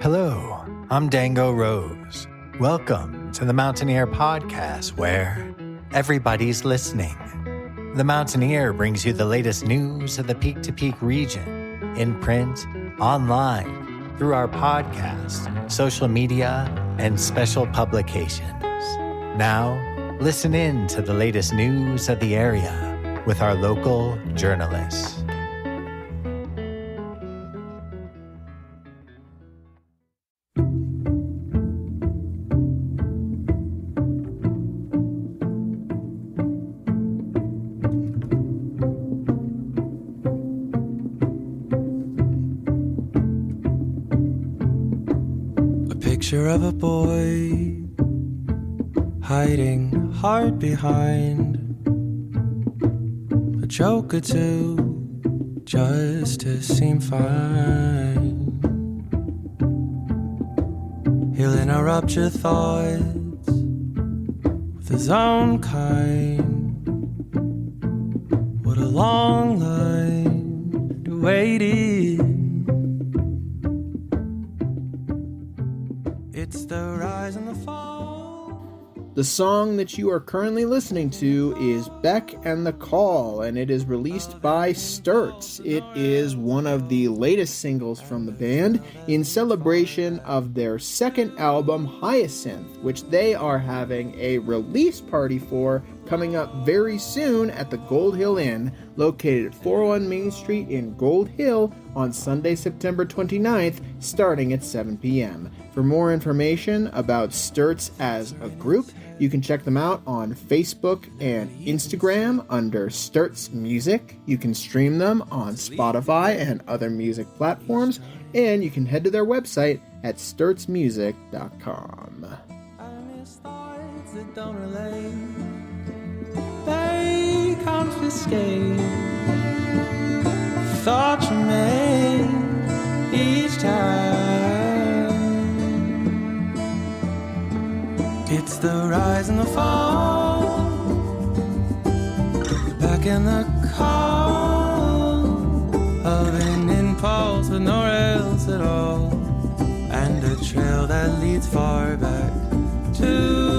Hello, I'm Dango Rose. Welcome to the Mountaineer Podcast, where everybody's listening. The Mountaineer brings you the latest news of the Peak to Peak region, in print, online, through our podcast, social media, and special publications. Now, listen in to the latest news of the area with our local journalists. Picture of a boy hiding hard behind a joke or two just to seem fine. He'll interrupt your thoughts with his own kind. What a long line to wait in. It's the rise and the fall. The song that you are currently listening to is Beck and the Call, and it is released by Sturts. It is one of the latest singles from the band in celebration of their second album, Hyacinth, which they are having a release party for coming up very soon at the Gold Hill Inn, located at 401 Main Street in Gold Hill on Sunday, September 29th, starting at 7 p.m. For more information about Sturts as a group, you can check them out on Facebook and Instagram under Sturts Music. You can stream them on Spotify and other music platforms, and you can head to their website at sturtsmusic.com. They confiscate thoughts you made each time. It's the rise and the fall, the back and the call of an impulse with no rails at all, and a trail that leads far back to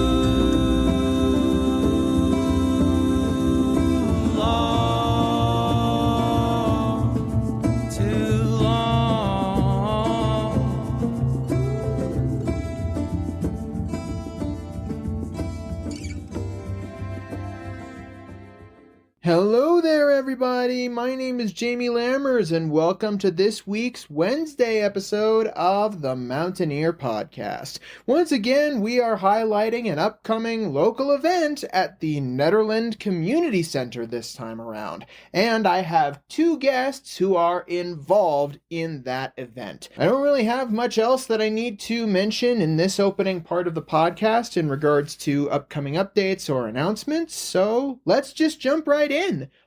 Hello there, everybody. My name is Jamie Lammers, and welcome to this week's Wednesday episode of the Mountaineer Podcast. Once again, we are highlighting an upcoming local event at the Nederland Community Center this time around, and I have two guests who are involved in that event. I don't really have much else that I need to mention in this opening part of the podcast in regards to upcoming updates or announcements, so let's just jump right in.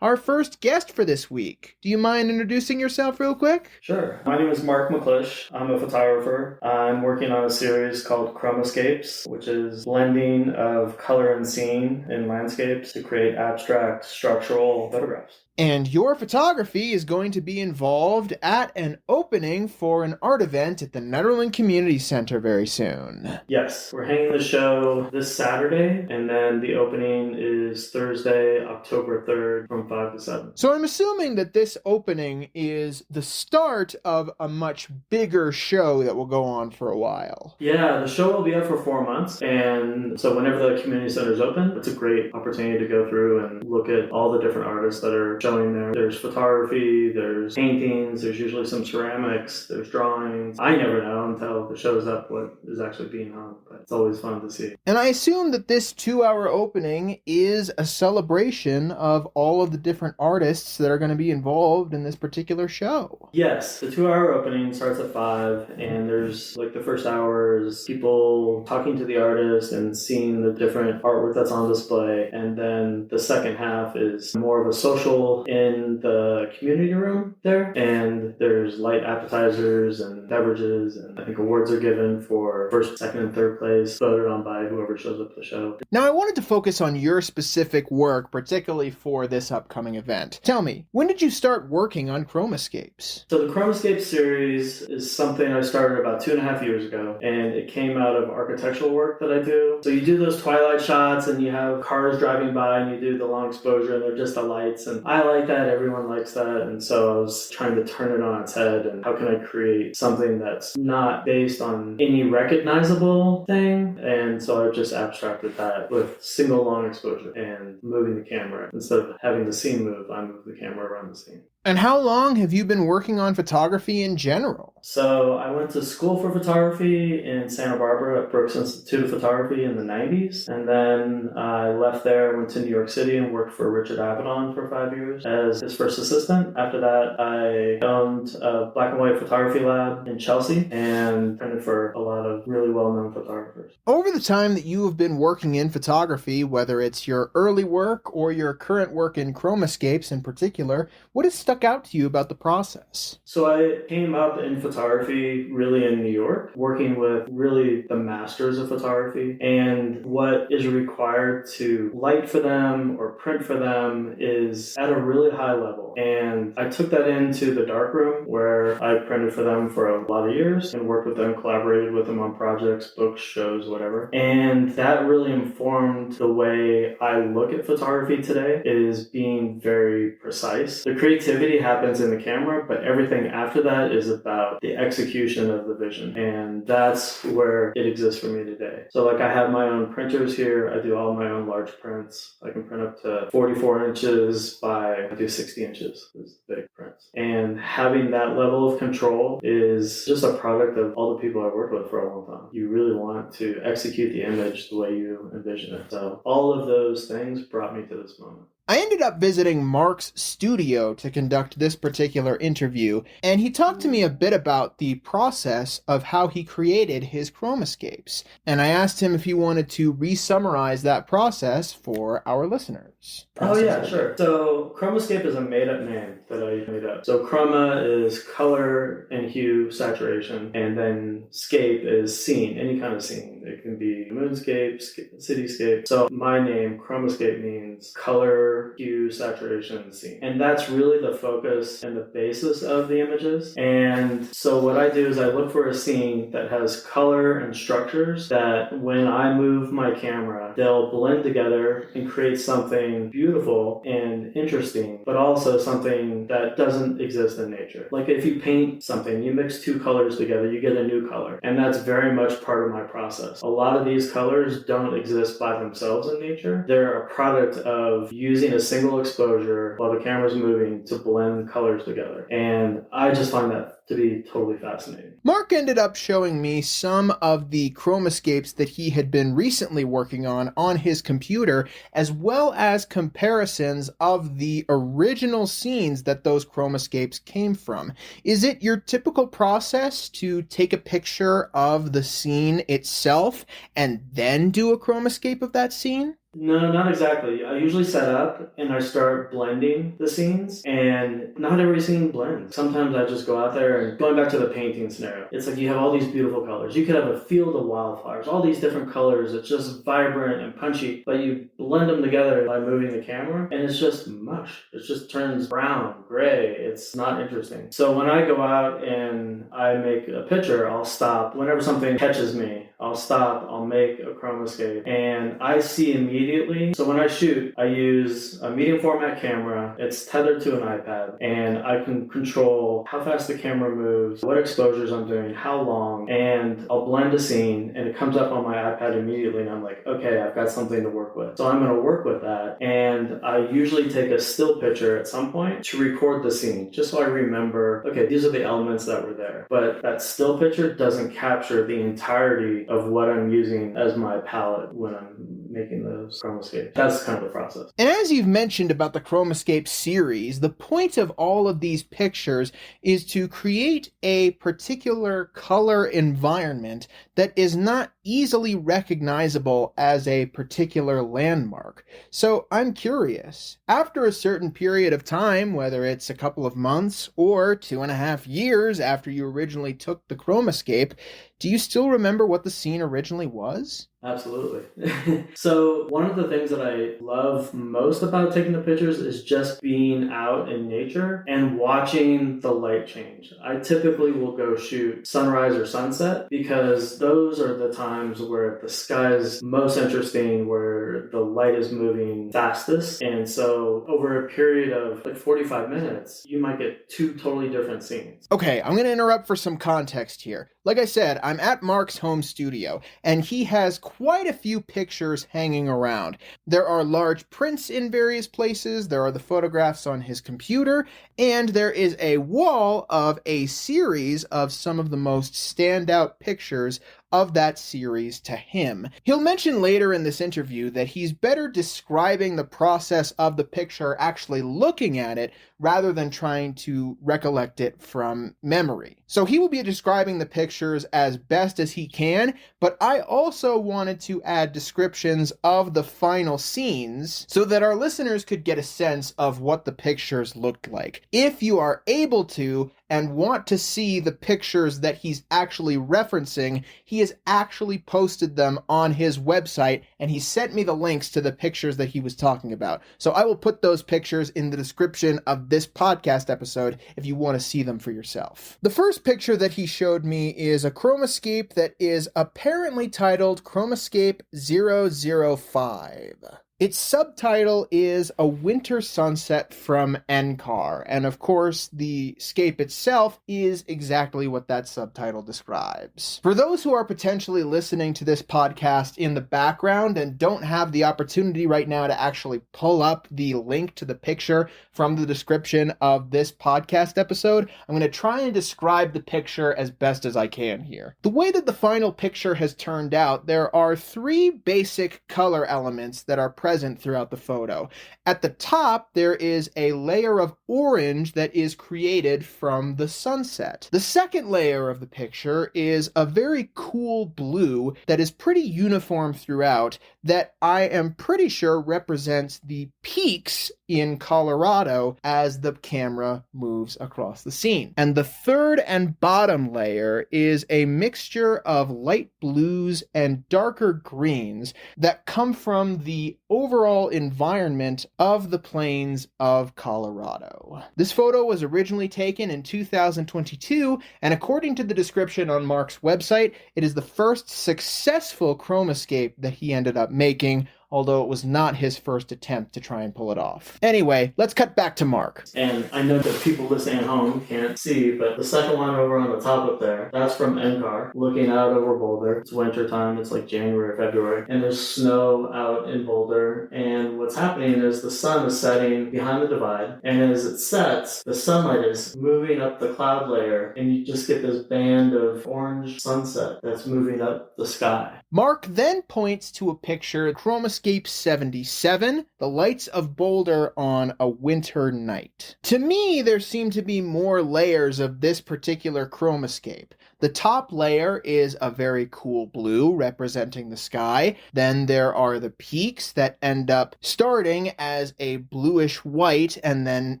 Our first guest for this week. Do you mind introducing yourself real quick? Sure. My name is Marc McClish. I'm a photographer. I'm working on a series called Chromascapes, which is blending of color and scene in landscapes to create abstract structural photographs. And your photography is going to be involved at an opening for an art event at the Nederland Community Center very soon. Yes, we're hanging the show this Saturday, and then the opening is Thursday, October 3rd from 5 to 7. So I'm assuming that this opening is the start of a much bigger show that will go on for a while. Yeah, the show will be up for 4 months, and so whenever the community center is open, it's a great opportunity to go through and look at all the different artists that are showing there. There's photography, there's paintings, there's usually some ceramics, there's drawings. I never know until the show's up what is actually being hung, but it's always fun to see. And I assume that this 2-hour opening is a celebration of all of the different artists that are going to be involved in this particular show. Yes, the 2-hour opening starts at 5, and there's like the first hour is people talking to the artist and seeing the different artwork that's on display, and then the second half is more of a social table in the community room there, and there's light appetizers and beverages, and I think awards are given for first, second, and third place, voted on by whoever shows up at the show. Now, I wanted to focus on your specific work, particularly for this upcoming event. Tell me, when did you start working on chromascapes? So the Chromoscape series is something I started about 2.5 years ago, and it came out of architectural work that I do. So you do those twilight shots, and you have cars driving by, and you do the long exposure, and they're just the lights, and I like that, everyone likes that, and so I was trying to turn it on its head, and how can I create something that's not based on any recognizable thing, and so I just abstracted that with single long exposure and moving the camera. Instead of having the scene move, I move the camera around the scene. And how long have you been working on photography in general? So I went to school for photography in Santa Barbara at Brooks Institute of Photography in the 90s. And then I left there, went to New York City and worked for Richard Avedon for 5 years as his first assistant. After that, I owned a black and white photography lab in Chelsea and printed for a lot of really well-known photographers. Over the time that you have been working in photography, whether it's your early work or your current work in Chromoscapes in particular, what has stuck out to you about the process? So I came up in photography really in New York, working with really the masters of photography, and what is required to light for them or print for them is at a really high level. And I took that into the darkroom where I printed for them for a lot of years and worked with them, collaborated with them on projects, books, shows, whatever. And that really informed the way I look at photography today, is being very precise. The creativity happens in the camera, but everything after that is about the execution of the vision, and that's where it exists for me today. So like I have my own printers here, I do all my own large prints. I can print up to 44 inches by, I do 60 inches, is big prints. And having that level of control is just a product of all the people I've worked with for a long time. You really want to execute the image the way you envision it. So all of those things brought me to this moment. I ended up visiting Marc's studio to conduct this particular interview, and he talked to me a bit about the process of how he created his Chromoscapes. And I asked him if he wanted to re-summarize that process for our listeners. Oh yeah, sure. So Chromoscape is a made-up name that I made up. So chroma is color and hue, saturation, and then scape is scene, any kind of scene. It can be moonscape, cityscape. So my name, Chromoscape, means color, hue, saturation, scene. And that's really the focus and the basis of the images. And so what I do is I look for a scene that has color and structures that when I move my camera, they'll blend together and create something beautiful and interesting, but also something that doesn't exist in nature. Like if you paint something, you mix two colors together, you get a new color. And that's very much part of my process. A lot of these colors don't exist by themselves in nature. They're a product of using a single exposure while the camera's moving to blend colors together. And I just find that to be totally fascinating. Marc ended up showing me some of the Chromoscapes that he had been recently working on his computer, as well as comparisons of the original scenes that those Chromoscapes came from. Is it your typical process to take a picture of the scene itself and then do a Chromoscape of that scene? No, not exactly. I usually set up and I start blending the scenes, and not every scene blends. Sometimes I just go out there and going back to the painting scenario. It's like you have all these beautiful colors. You could have a field of wildflowers, all these different colors. It's just vibrant and punchy, but you blend them together by moving the camera and it's just mush. It just turns brown, gray. It's not interesting. So when I go out and I make a picture, I'll stop. Whenever something catches me, I'll stop, I'll make a Chromoscape, and I see immediately. So when I shoot, I use a medium format camera. It's tethered to an iPad, and I can control how fast the camera moves, what exposures I'm doing, how long, and I'll blend a scene, and it comes up on my iPad immediately, and I'm like, okay, I've got something to work with. So I'm going to work with that, and I usually take a still picture at some point to record the scene, just so I remember, okay, these are the elements that were there. But that still picture doesn't capture the entirety of what I'm using as my palette when I'm making those Chromoscapes. That's kind of the process. And as you've mentioned about the Chromoscape series, the point of all of these pictures is to create a particular color environment that is not easily recognizable as a particular landmark. So I'm curious, after a certain period of time, whether it's a couple of months or 2.5 years after you originally took the chromoscape, do you still remember what the scene originally was? Absolutely. So one of the things that I love most about taking the pictures is just being out in nature and watching the light change. I typically will go shoot sunrise or sunset because those are the times where the sky is most interesting, where the light is moving fastest. And so over a period of like 45 minutes, you might get two totally different scenes. Okay, I'm going to interrupt for some context here. Like I said, I'm at Marc's home studio, and he has quite a few pictures hanging around. There are large prints in various places, there are the photographs on his computer, and there is a wall of a series of some of the most standout pictures of that series to him. He'll mention later in this interview that he's better describing the process of the picture actually looking at it rather than trying to recollect it from memory. So he will be describing the pictures as best as he can, but I also wanted to add descriptions of the final scenes so that our listeners could get a sense of what the pictures looked like. If you are able to and want to see the pictures that he's actually referencing, he has actually posted them on his website, and he sent me the links to the pictures that he was talking about. So I will put those pictures in the description of this podcast episode if you want to see them for yourself. The first picture that he showed me is a chromoscape that is apparently titled Chromascape 005. Its subtitle is A Winter Sunset from NCAR, and of course, the scape itself is exactly what that subtitle describes. For those who are potentially listening to this podcast in the background and don't have the opportunity right now to actually pull up the link to the picture from the description of this podcast episode, I'm going to try and describe the picture as best as I can here. The way that the final picture has turned out, there are 3 basic color elements that are present throughout the photo. At the top, there is a layer of orange that is created from the sunset. The second layer of the picture is a very cool blue that is pretty uniform throughout that I am pretty sure represents the peaks in Colorado as the camera moves across the scene. And the third and bottom layer is a mixture of light blues and darker greens that come from the overall environment of the plains of Colorado. This photo was originally taken in 2022, and according to the description on Marc's website, it is the first successful chromoscape that he ended up making, although it was not his first attempt to try and pull it off. Anyway, let's cut back to Marc. And I know that people listening at home can't see, but the second one over on the top up there, that's from NCAR, looking out over Boulder. It's winter time, it's like January, February, and there's snow out in Boulder, and what's happening is the sun is setting behind the divide, and as it sets, the sunlight is moving up the cloud layer, and you just get this band of orange sunset that's moving up the sky. Marc then points to a picture, Chromascape 77, the lights of Boulder on a winter night. To me, there seem to be more layers of this particular chromoscape. The top layer is a very cool blue representing the sky. Then there are the peaks that end up starting as a bluish white and then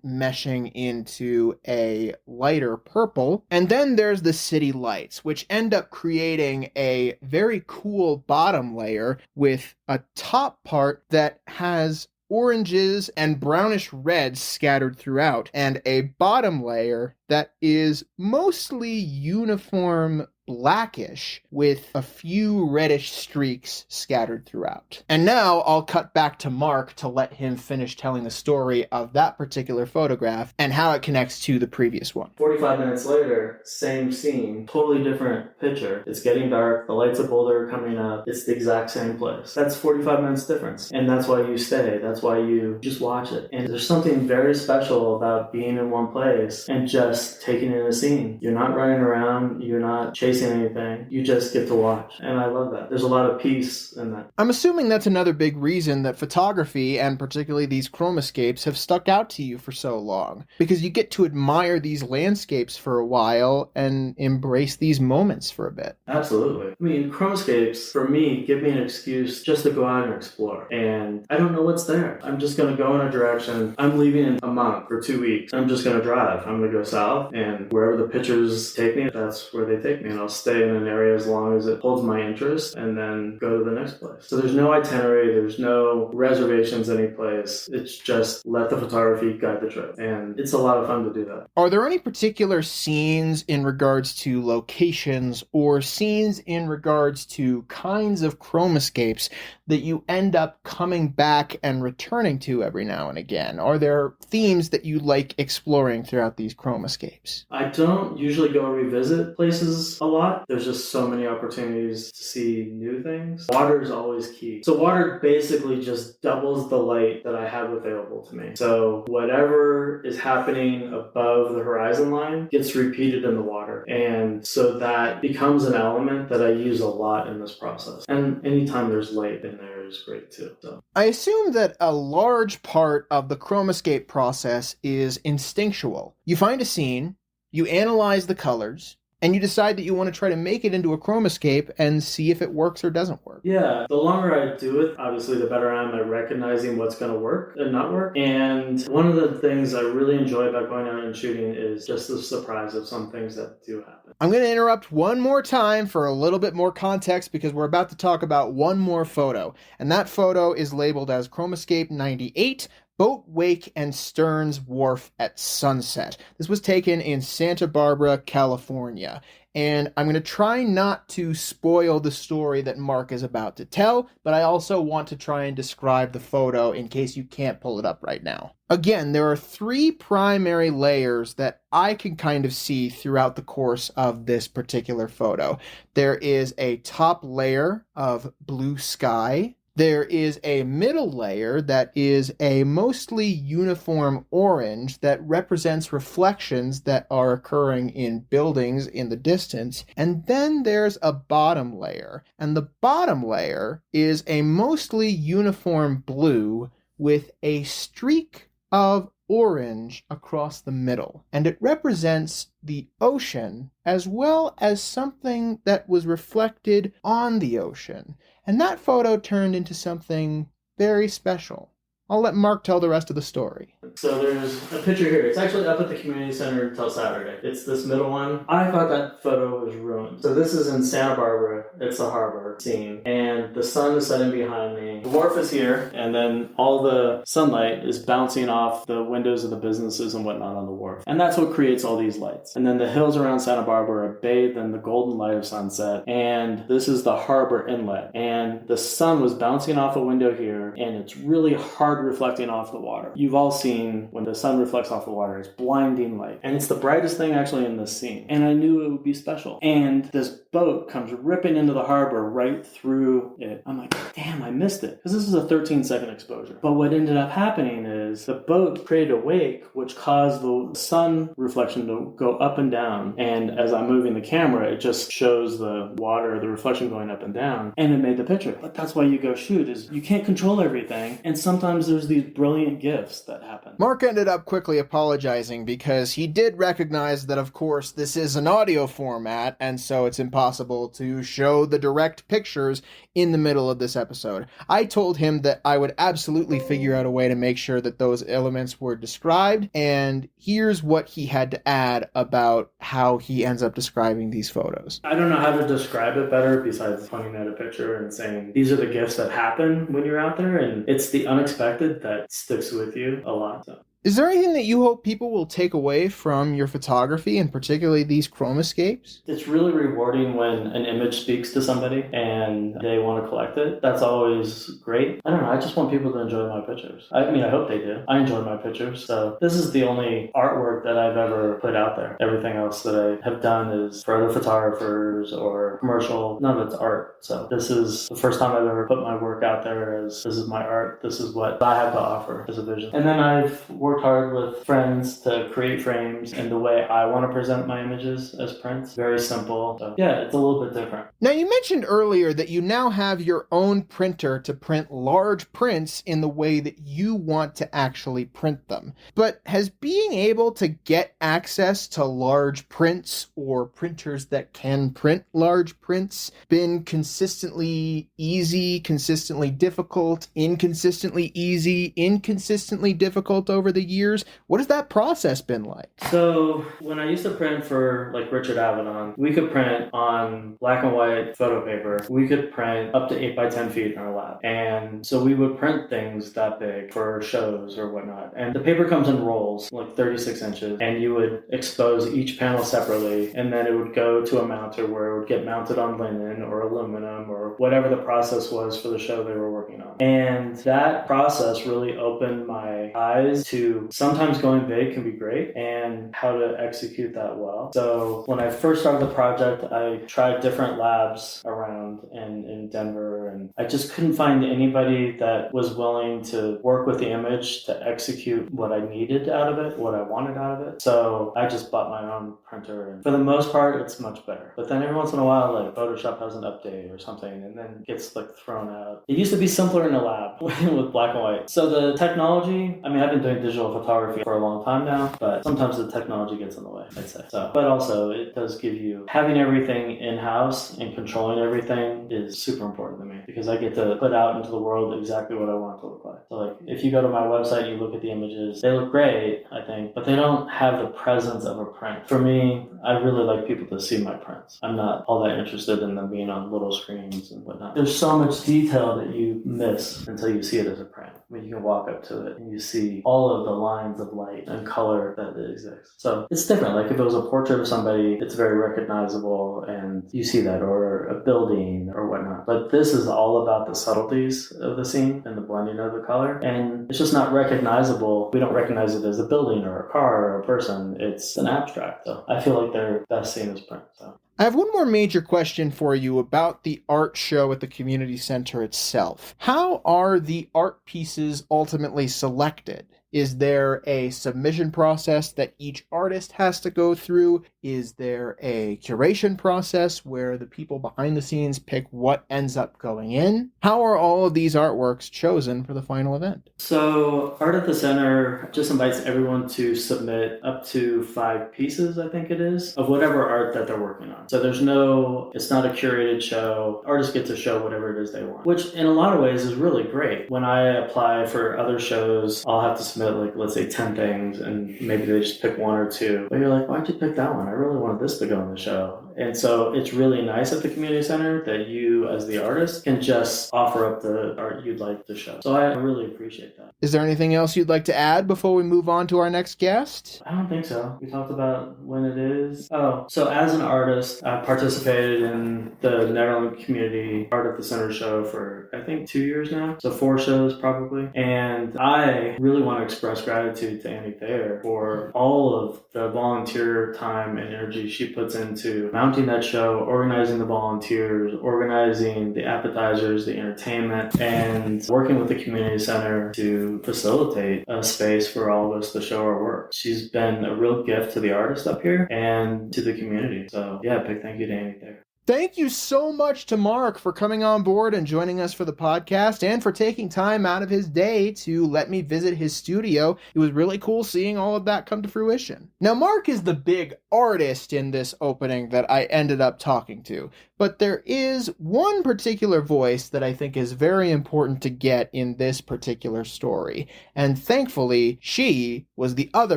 meshing into a lighter purple. And then there's the city lights, which end up creating a very cool bottom layer with a top part that has oranges and brownish reds scattered throughout, and a bottom layer that is mostly uniform blackish with a few reddish streaks scattered throughout. And now I'll cut back to Marc to let him finish telling the story of that particular photograph and how it connects to the previous one. 45 minutes later, same scene, totally different picture. It's getting dark, the lights of Boulder are coming up, it's the exact same place. That's 45 minutes difference. And that's why you stay, that's why you just watch it. And there's something very special about being in one place and just just taking in a scene. You're not running around, you're not chasing anything, you just get to watch. And I love that. There's a lot of peace in that. I'm assuming that's another big reason that photography, and particularly these chromoscapes, have stuck out to you for so long. Because you get to admire these landscapes for a while and embrace these moments for a bit. Absolutely. I mean, chromoscapes, for me, give me an excuse just to go out and explore. And I don't know what's there. I'm just going to go in a direction. I'm leaving in a month or 2 weeks. I'm just going to drive. I'm going to go south, and wherever the pictures take me, that's where they take me. And I'll stay in an area as long as it holds my interest and then go to the next place. So there's no itinerary. There's no reservations any place. It's just let the photography guide the trip. And it's a lot of fun to do that. Are there any particular scenes in regards to locations or scenes in regards to kinds of chromoscapes that you end up coming back and returning to every now and again? Are there themes that you like exploring throughout these chromoscapes? I don't usually go revisit places a lot. There's just so many opportunities to see new things. Water is always key. So water basically just doubles the light that I have available to me. So whatever is happening above the horizon line gets repeated in the water. And so that becomes an element that I use a lot in this process. And anytime there's light in there is great too. So I assume that a large part of the chromoscape process is instinctual. You find a scene, you analyze the colors, and you decide that you want to try to make it into a chromoscape and see if it works or doesn't work. Yeah, the longer I do it, obviously the better I am at recognizing what's going to work and not work. And one of the things I really enjoy about going out and shooting is just the surprise of some things that do happen. I'm going to interrupt one more time for a little bit more context because we're about to talk about one more photo. And that photo is labeled as Chromoscape 98, Boat Wake and Stearns Wharf at Sunset. This was taken in Santa Barbara, California. And I'm going to try not to spoil the story that Mark is about to tell, but I also want to try and describe the photo in case you can't pull it up right now. Again, there are three primary layers that I can kind of see throughout the course of this particular photo. There is a top layer of blue sky. There is a middle layer that is a mostly uniform orange that represents reflections that are occurring in buildings in the distance. And then there's a bottom layer. And the bottom layer is a mostly uniform blue with a streak of orange across the middle. And it represents the ocean as well as something that was reflected on the ocean. And that photo turned into something very special. I'll let Mark tell the rest of the story. So there's a picture here. It's actually up at the community center until Saturday. It's this middle one. I thought that photo was ruined. So this is in Santa Barbara. It's the harbor scene. And the sun is setting behind me. The wharf is here. And then all the sunlight is bouncing off the windows of the businesses and whatnot on the wharf. And that's what creates all these lights. And then the hills around Santa Barbara are bathed in the golden light of sunset. And this is the harbor inlet. And the sun was bouncing off a window here. And it's really hard reflecting off the water. You've all seen when the sun reflects off the water, it's blinding light. And it's the brightest thing actually in this scene. And I knew it would be special. And this boat comes ripping into the harbor right through it. I'm like, damn, I missed it. Because this is a 13-second exposure. But what ended up happening is the boat created a wake, which caused the sun reflection to go up and down. And as I'm moving the camera, it just shows the water, the reflection going up and down. And it made the picture. But that's why you go shoot, is you can't control everything. And sometimes there's these brilliant gifts that happen. Mark ended up quickly apologizing because he did recognize that, of course, this is an audio format, and so it's impossible to show the direct pictures in the middle of this episode. I told him that I would absolutely figure out a way to make sure that those elements were described, and here's what he had to add about how he ends up describing these photos. I don't know how to describe it better besides pointing at a picture and saying these are the gifts that happen when you're out there, and it's the unexpected that sticks with you a lot. So. Is there anything that you hope people will take away from your photography, and particularly these chromoscapes? It's really rewarding when an image speaks to somebody and they want to collect it. That's always great. I don't know, I just want people to enjoy my pictures. I mean, I hope they do. I enjoy my pictures. So this is the only artwork that I've ever put out there. Everything else that I have done is for other photographers or commercial. None of it's art. So this is the first time I've ever put my work out there as this is my art. This is what I have to offer as a vision. And then I've worked worked hard with friends to create frames and the way I want to present my images as prints. Very simple. So yeah, it's a little bit different. Now, you mentioned earlier that you now have your own printer to print large prints in the way that you want to actually print them. But has being able to get access to large prints or printers that can print large prints been consistently easy, consistently difficult, inconsistently easy, inconsistently difficult over the years? What has that process been like? So when I used to print for like Richard Avedon, we could print on black and white photo paper. We could print up to 8 by 10 feet in our lab. And so we would print things that big for shows or whatnot. And the paper comes in rolls, like 36 inches, and you would expose each panel separately, and then it would go to a mounter where it would get mounted on linen or aluminum or whatever the process was for the show they were working on. And that process really opened my eyes to sometimes going big can be great and how to execute that well. So when I first started the project, I tried different labs around in Denver, and I just couldn't find anybody that was willing to work with the image to execute what I needed out of it, what I wanted out of it. So I just bought my own printer, and for the most part, it's much better. But then every once in a while, like Photoshop has an update or something, and then gets like thrown out. It used to be simpler in the lab with black and white. So the technology, I mean, I've been doing digital photography for a long time now, but sometimes the technology gets in the way, I'd say. So, but also it does give you, having everything in-house and controlling everything is super important to me, because I get to put out into the world exactly what I want it to look like. So like, if you go to my website, you look at the images, they look great, I think, but they don't have the presence of a print. For me, I really like people to see my prints. I'm not all that interested in them being on little screens and whatnot. There's so much detail that you miss until you see it as a print. I mean, you can walk up to it and you see all of the lines of light and color that exists. So it's different. Like if it was a portrait of somebody, it's very recognizable and you see that, or a building or whatnot. But this is all about the subtleties of the scene and the blending of the color. And it's just not recognizable. We don't recognize it as a building or a car or a person. It's an abstract. So I feel like they're best seen as print. So. I have one more major question for you about the art show at the community center itself. How are the art pieces ultimately selected? Is there a submission process that each artist has to go through? Is there a curation process where the people behind the scenes pick what ends up going in? How are all of these artworks chosen for the final event? So Art at the Center just invites everyone to submit up to 5 pieces, I think it is, of whatever art that they're working on. So it's not a curated show. Artists get to show whatever it is they want, which in a lot of ways is really great. When I apply for other shows, I'll have to submit like, let's say 10 things, and maybe they just pick 1 or 2. But you're like, why'd you pick that one? I really wanted this to go in the show. And so it's really nice at the community center that you, as the artist, can just offer up the art you'd like to show. So I really appreciate that. Is there anything else you'd like to add before we move on to our next guest? I don't think so. We talked about when it is. Oh, so as an artist, I've participated in the Nederland Community Art at the Center show for, I think, 2 years now. So 4 shows probably. And I really want to express gratitude to Annie Thayer for all of the volunteer time and energy she puts into mounting that show, organizing the volunteers, organizing the appetizers, the entertainment, and working with the community center to facilitate a space for all of us to show our work. She's been a real gift to the artists up here and to the community. So yeah, big thank you to Annie Thayer. Thank you so much to Marc for coming on board and joining us for the podcast, and for taking time out of his day to let me visit his studio. It was really cool seeing all of that come to fruition. Now, Marc is the big artist in this opening that I ended up talking to, but there is one particular voice that I think is very important to get in this particular story, and thankfully, she was the other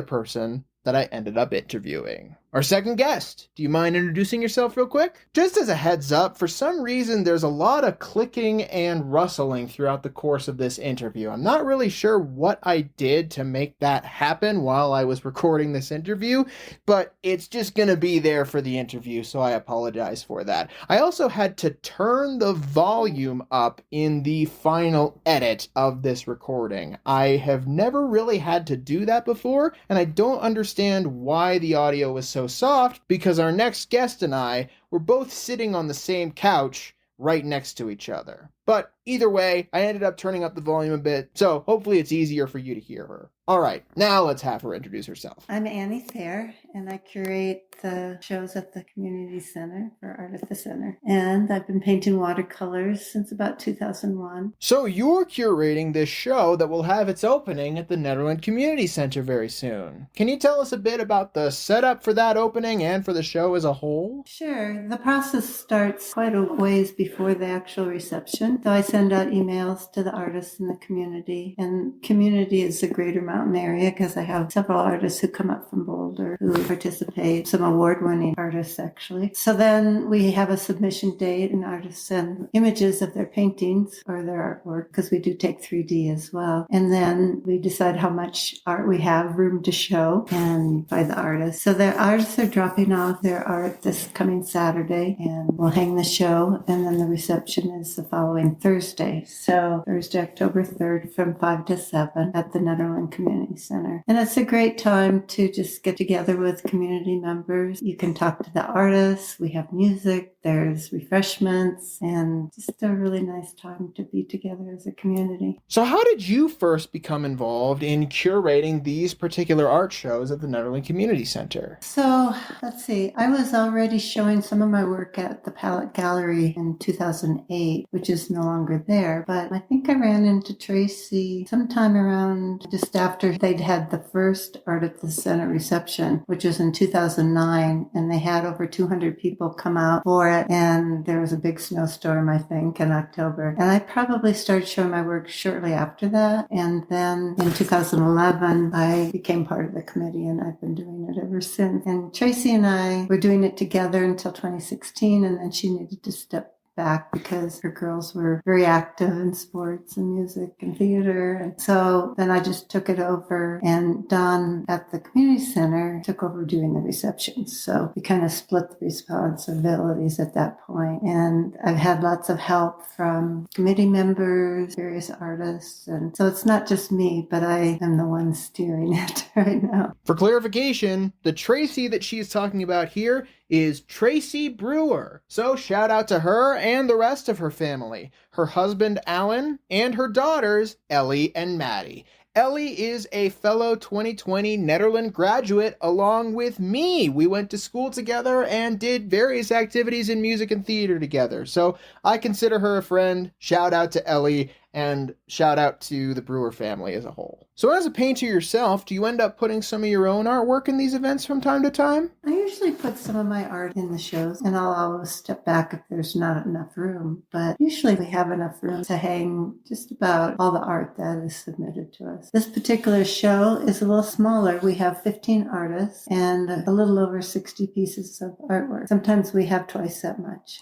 person that I ended up interviewing. Our second guest, do you mind introducing yourself real quick? Just as a heads up, for some reason there's a lot of clicking and rustling throughout the course of this interview. I'm not really sure what I did to make that happen while I was recording this interview, but it's just gonna be there for the interview, so I apologize for that. I also had to turn the volume up in the final edit of this recording. I have never really had to do that before, and I don't understand why the audio was so soft, because our next guest and I were both sitting on the same couch right next to each other. But either way, I ended up turning up the volume a bit, so hopefully it's easier for you to hear her. All right, now let's have her introduce herself. I'm Annie Thayer, and I curate the shows at the Community Center for Art at the Center. And I've been painting watercolors since about 2001. So you're curating this show that will have its opening at the Nederland Community Center very soon. Can you tell us a bit about the setup for that opening and for the show as a whole? Sure. The process starts quite a ways before the actual reception. So I send out emails to the artists in the community. And community is the greater mountain area because I have several artists who come up from Boulder who participate, some award-winning artists actually. So then we have a submission date and artists send images of their paintings or their artwork because we do take 3D as well. And then we decide how much art we have room to show and by the artists. So the artists are dropping off their art this coming Saturday and we'll hang the show, and then the reception is the following Thursday. So Thursday, October 3rd from 5 to 7 at the Nederland Community Center. And it's a great time to just get together with community members. You can talk to the artists. We have music. There's refreshments and just a really nice time to be together as a community. So how did you first become involved in curating these particular art shows at the Nederland Community Center? So let's see. I was already showing some of my work at the Palette Gallery in 2008, which is no longer there. But I think I ran into Tracy sometime around just after they'd had the first Art at the Center reception, which was in 2009. And they had over 200 people come out for it. And there was a big snowstorm, I think, in October. And I probably started showing my work shortly after that. And then in 2011, I became part of the committee and I've been doing it ever since. And Tracy and I were doing it together until 2016. And then she needed to step back because her girls were very active in sports and music and theater. And so then I just took it over, and Don at the community center took over doing the receptions. So we kind of split the responsibilities at that point. And I've had lots of help from committee members, various artists. And so it's not just me, but I am the one steering it right now. For clarification, the Tracy that she's talking about here is Tracy Brewer. So shout out to her and the rest of her family, her husband Alan, and her daughters Ellie and Maddie. Ellie is a fellow 2020 Nederland graduate along with me. We went to school together and did various activities in music and theater together. So I consider her a friend. Shout out to Ellie and shout out to the Brewer family as a whole. So as a painter yourself, do you end up putting some of your own artwork in these events from time to time? I usually put some of my art in the shows, and I'll always step back if there's not enough room. But usually we have enough room to hang just about all the art that is submitted to us. This particular show is a little smaller. We have 15 artists and a little over 60 pieces of artwork. Sometimes we have twice that much.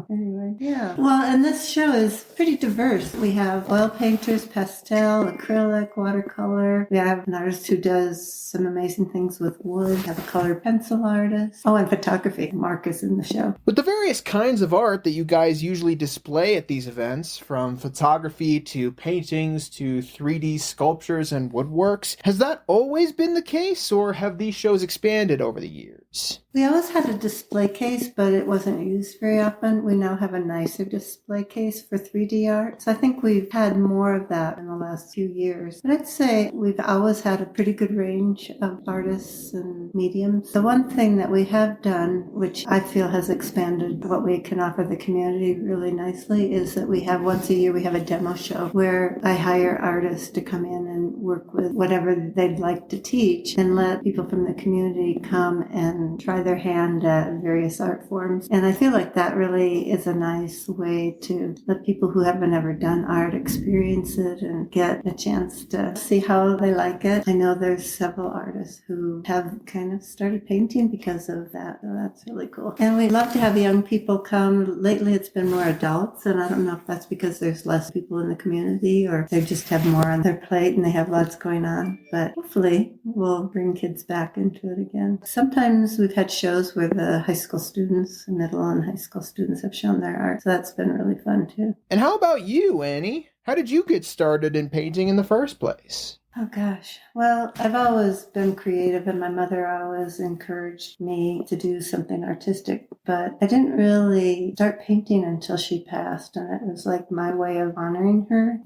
Anyway, yeah. Well, and this show is pretty diverse. We have oil painters, pastel, acrylic, watercolor. We have an artist who does some amazing things with wood. We have a colored pencil artist. Oh, and photography. Mark is in the show. With the various kinds of art that you guys usually display at these events, from photography to paintings to 3D sculptures and woodworks, has that always been the case, or have these shows expanded over the years? We always had a display case, but it wasn't used very often. We now have a nicer display case for 3D art. So I think we've had more of that in the last few years. But I'd say we've always had a pretty good range of artists and mediums. The one thing that we have done, which I feel has expanded what we can offer the community really nicely, is that we have once a year, we have a demo show where I hire artists to come in and work with whatever they'd like to teach and let people from the community come and try their hand at various art forms. And I feel like that really is a nice way to let people who haven't ever done art experience it and get a chance to see how they like it. I know there's several artists who have kind of started painting because of that. So that's really cool. And we love to have young people come. Lately it's been more adults, and I don't know if that's because there's less people in the community or they just have more on their plate and they have lots going on. But hopefully we'll bring kids back into it again. Sometimes we've had shows where the high school students, middle and high school students have shown their art. So that's been really fun too. And how about you, Annie? How did you get started in painting in the first place? Oh gosh. Well, I've always been creative and my mother always encouraged me to do something artistic, but I didn't really start painting until she passed. And it was like my way of honoring her,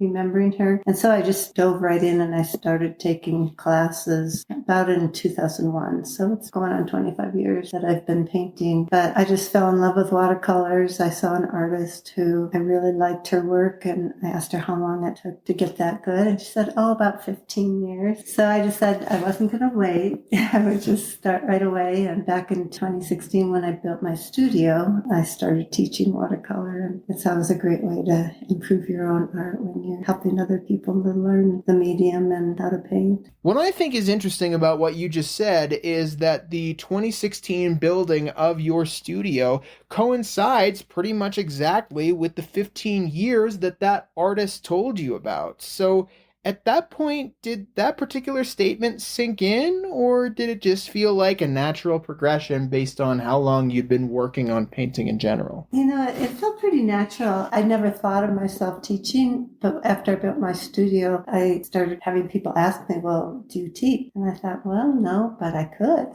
remembering her. And so I just dove right in and I started taking classes about in 2001. So it's going on 25 years that I've been painting, but I just fell in love with watercolors. I saw an artist who I really liked her work and I asked her how long it took to get that good. And she said, about 15 years. So I decided I wasn't going to wait. I would just start right away. And back in 2016, when I built my studio, I started teaching watercolor. And it's always a great way to improve your own art when you're helping other people to learn the medium and how to paint. What I think is interesting about what you just said is that the 2016 building of your studio coincides pretty much exactly with the 15 years that artist told you about. So at that point, did that particular statement sink in, or did it just feel like a natural progression based on how long you'd been working on painting in general? It felt pretty natural. I never thought of myself teaching, but after I built my studio, I started having people ask me, well, do you teach? And I thought, well, no, but I could.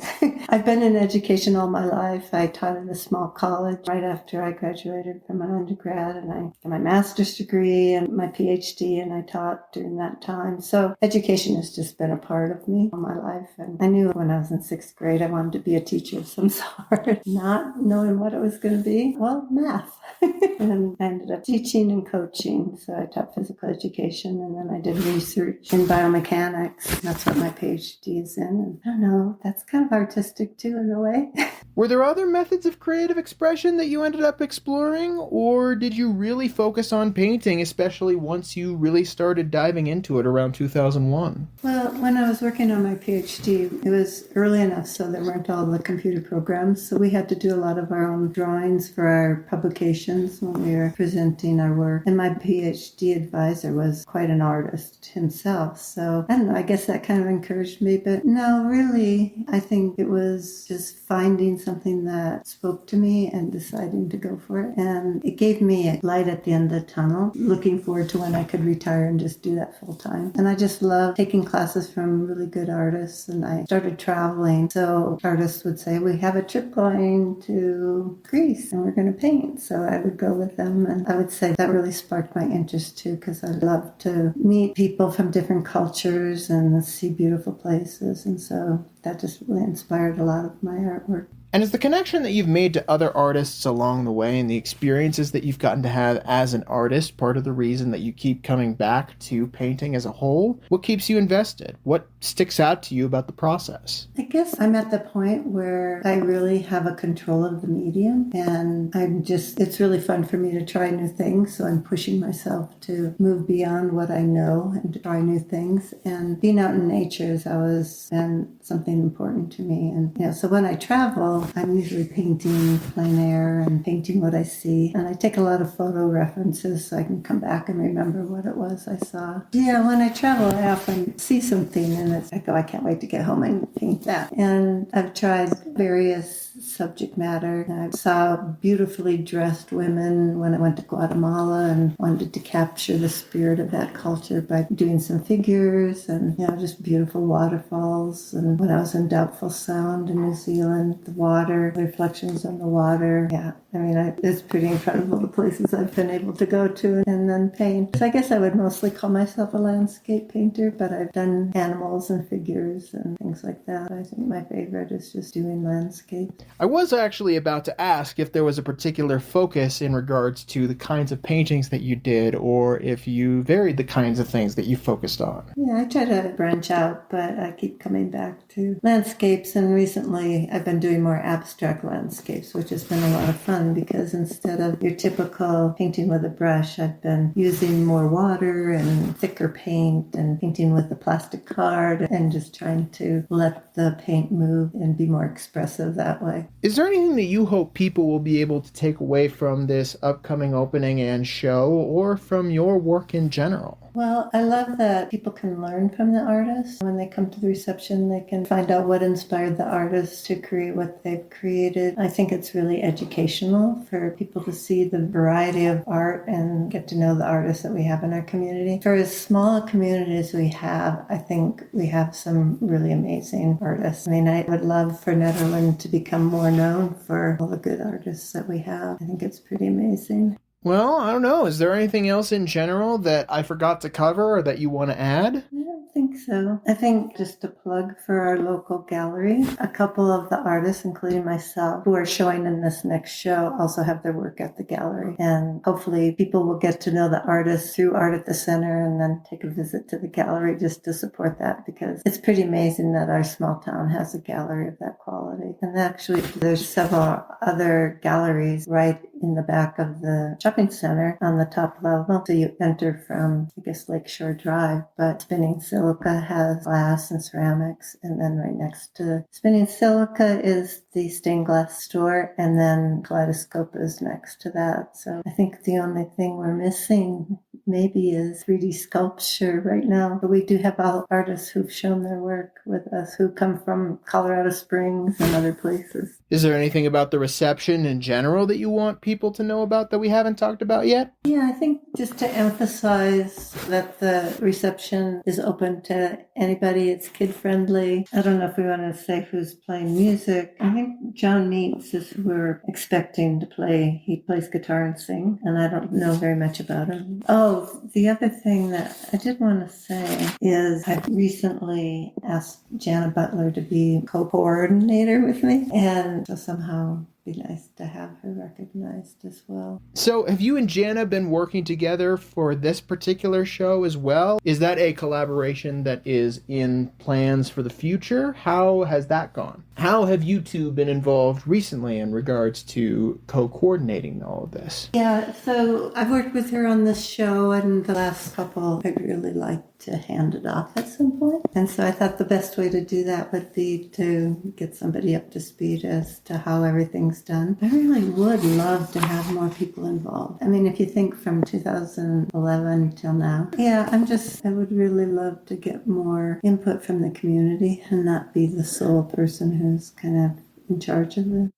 I've been in education all my life. I taught at a small college right after I graduated from an undergrad, and I got my master's degree and my PhD, and I taught during that time. So education has just been a part of me all my life. And I knew when I was in 6th grade, I wanted to be a teacher of some sort, not knowing what it was going to be. Well, math. And I ended up teaching and coaching. So I taught physical education and then I did research in biomechanics. That's what my PhD is in. And I don't know, that's kind of artistic too in a way. Were there other methods of creative expression that you ended up exploring, or did you really focus on painting, especially once you really started diving into it around 2001? Well, when I was working on my PhD, it was early enough so there weren't all the computer programs, so we had to do a lot of our own drawings for our publications when we were presenting our work. And my PhD advisor was quite an artist himself, so I don't know, I guess that kind of encouraged me, but no, really, I think it was just finding something that spoke to me and deciding to go for it. And it gave me a light at the end of the tunnel, looking forward to when I could retire and just do that full time. And I just love taking classes from really good artists. And I started traveling. So artists would say, we have a trip going to Greece and we're going to paint. So I would go with them. And I would say that really sparked my interest too, because I love to meet people from different cultures and see beautiful places. And so that just really inspired a lot of my artwork. And is the connection that you've made to other artists along the way and the experiences that you've gotten to have as an artist part of the reason that you keep coming back to painting as a whole? What keeps you invested? What sticks out to you about the process? I guess I'm at the point where I really have a control of the medium, and it's really fun for me to try new things. So I'm pushing myself to move beyond what I know and to try new things. And being out in nature has always been something important to me. And so when I travel, I'm usually painting plein air and painting what I see. And I take a lot of photo references so I can come back and remember what it was I saw. Yeah, when I travel, I often see something and I go, I can't wait to get home and paint that. And I've tried various subject matter. I saw beautifully dressed women when I went to Guatemala and wanted to capture the spirit of that culture by doing some figures and, just beautiful waterfalls. And when I was in Doubtful Sound in New Zealand, the water, the reflections on the water. Yeah, it's pretty incredible the places I've been able to go to and then paint. So I guess I would mostly call myself a landscape painter, but I've done animals and figures and things like that. I think my favorite is just doing landscape. I was actually about to ask if there was a particular focus in regards to the kinds of paintings that you did, or if you varied the kinds of things that you focused on. Yeah, I try to branch out, but I keep coming back to landscapes, and recently I've been doing more abstract landscapes, which has been a lot of fun because instead of your typical painting with a brush, I've been using more water and thicker paint and painting with a plastic card and just trying to let the paint move and be more expressive that way. Is there anything that you hope people will be able to take away from this upcoming opening and show, or from your work in general? Well, I love that people can learn from the artists. When they come to the reception, they can find out what inspired the artists to create what they've created. I think it's really educational for people to see the variety of art and get to know the artists that we have in our community. For as small a community as we have, I think we have some really amazing artists. I mean, I would love for Nederland to become more known for all the good artists that we have. I think it's pretty amazing. Well, I don't know. Is there anything else in general that I forgot to cover or that you want to add? I don't think so. I think just a plug for our local gallery. A couple of the artists, including myself, who are showing in this next show also have their work at the gallery. And hopefully people will get to know the artists through Art at the Center and then take a visit to the gallery just to support that, because it's pretty amazing that our small town has a gallery of that quality. And actually, there's several other galleries right in the back of the shopping center on the top level. So you enter from, I guess, Lakeshore Drive, but Spinning Silica has glass and ceramics. And then right next to Spinning Silica is the stained glass store. And then Kaleidoscope is next to that. So I think the only thing we're missing maybe is 3D sculpture right now. But we do have all artists who've shown their work with us who come from Colorado Springs and other places. Is there anything about the reception in general that you want people to know about that we haven't talked about yet? Yeah, I think just to emphasize that the reception is open to anybody. It's kid-friendly. I don't know if we want to say who's playing music. I think John Meeks is who we're expecting to play. He plays guitar and sing, and I don't know very much about him. Oh, the other thing that I did want to say is I recently asked Jana Butler to be co-coordinator with me, and so somehow be nice to have her recognized as well. So have you and Jana been working together for this particular show as well? Is that a collaboration that is in plans for the future? How has that gone? How have you two been involved recently in regards to co-coordinating all of this? Yeah, so I've worked with her on this show, and the last couple I'd really like to hand it off at some point. And so I thought the best way to do that would be to get somebody up to speed as to how everything's done. I really would love to have more people involved. I mean, if you think from 2011 till now, I would really love to get more input from the community and not be the sole person who's kind of in charge of it.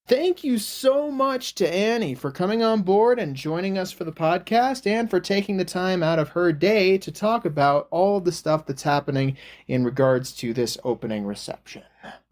Thank you so much to Annie for coming on board and joining us for the podcast, and for taking the time out of her day to talk about all of the stuff that's happening in regards to this opening reception.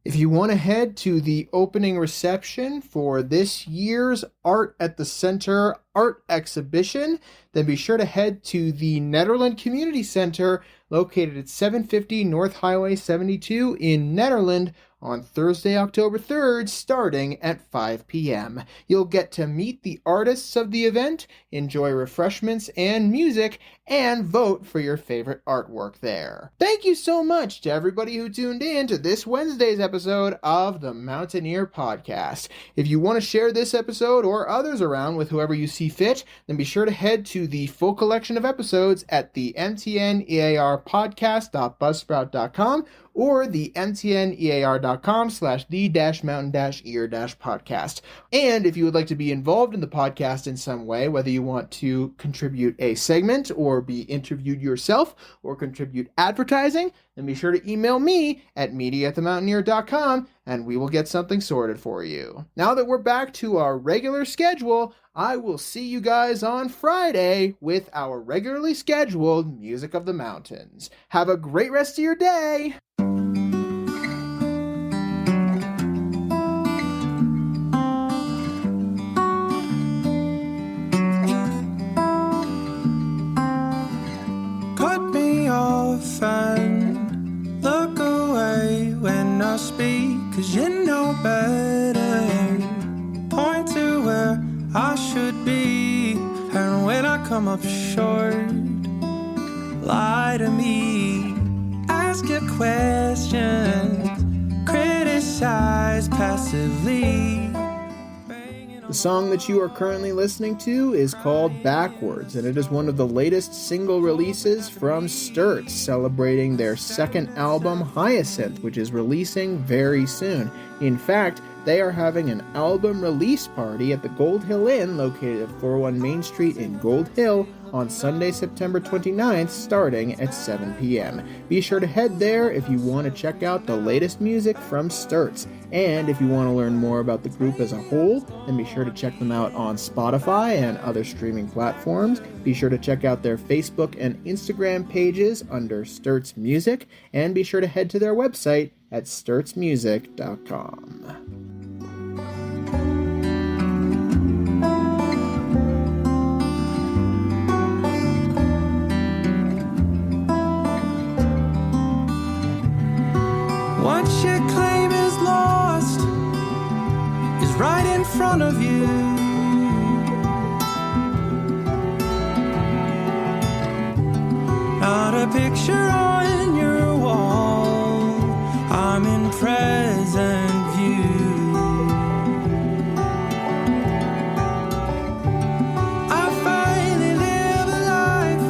If you want to head to the opening reception for this year's Art at the Center art exhibition, then be sure to head to the Nederland Community Center located at 750 North Highway 72 in Nederland on Thursday, October 3rd, starting at 5 p.m. You'll get to meet the artists of the event, enjoy refreshments and music, and vote for your favorite artwork there. Thank you so much to everybody who tuned in to this Wednesday's episode of the Mountaineer Podcast. If you want to share this episode or others around with whoever you see fit, then be sure to head to the full collection of episodes at the mtnearpodcast.buzzsprout.com or the mtnear.com/the-mountain-ear-podcast. And if you would like to be involved in the podcast in some way, whether you want to contribute a segment or be interviewed yourself or contribute advertising, then be sure to email me at media@themountaineer.com and we will get something sorted for you. Now that we're back to our regular schedule, I will see you guys on Friday with our regularly scheduled Music of the Mountains. Have a great rest of your day! Cut me off and look away when I speak, 'cause you know better. Point to where I should be, and when I come up short, lie to me. Ask your questions, criticize. sighs passively. The song that you are currently listening to is called Backwards, and it is one of the latest single releases from Sturts, celebrating their second album, Hyacinth, which is releasing very soon. In fact, they are having an album release party at the Gold Hill Inn, located at 401 Main Street in Gold Hill, on Sunday, September 29th, starting at 7 p.m. Be sure to head there if you want to check out the latest music from Sturts. And if you want to learn more about the group as a whole, then be sure to check them out on Spotify and other streaming platforms. Be sure to check out their Facebook and Instagram pages under Sturts Music, and be sure to head to their website at sturtsmusic.com. What you claim is lost is right in front of you. Not a picture on your wall, I'm in present view. I finally live a life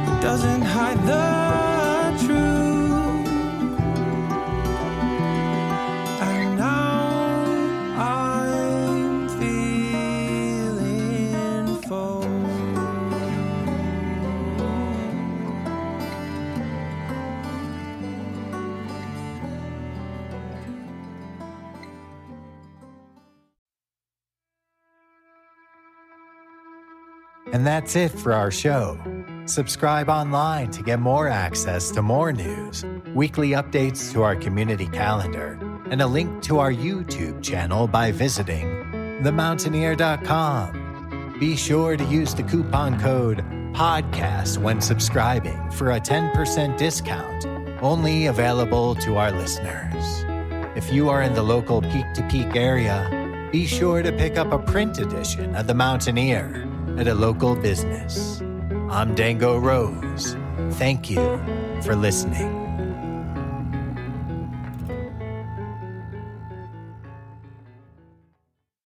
that doesn't hide the truth. And that's it for our show. Subscribe online to get more access to more news, weekly updates to our community calendar, and a link to our YouTube channel by visiting themountaineer.com. Be sure to use the coupon code PODCAST when subscribing for a 10% discount, only available to our listeners. If you are in the local Peak-to-Peak area, be sure to pick up a print edition of The Mountaineer at a local business. I'm Dango Rose. Thank you for listening.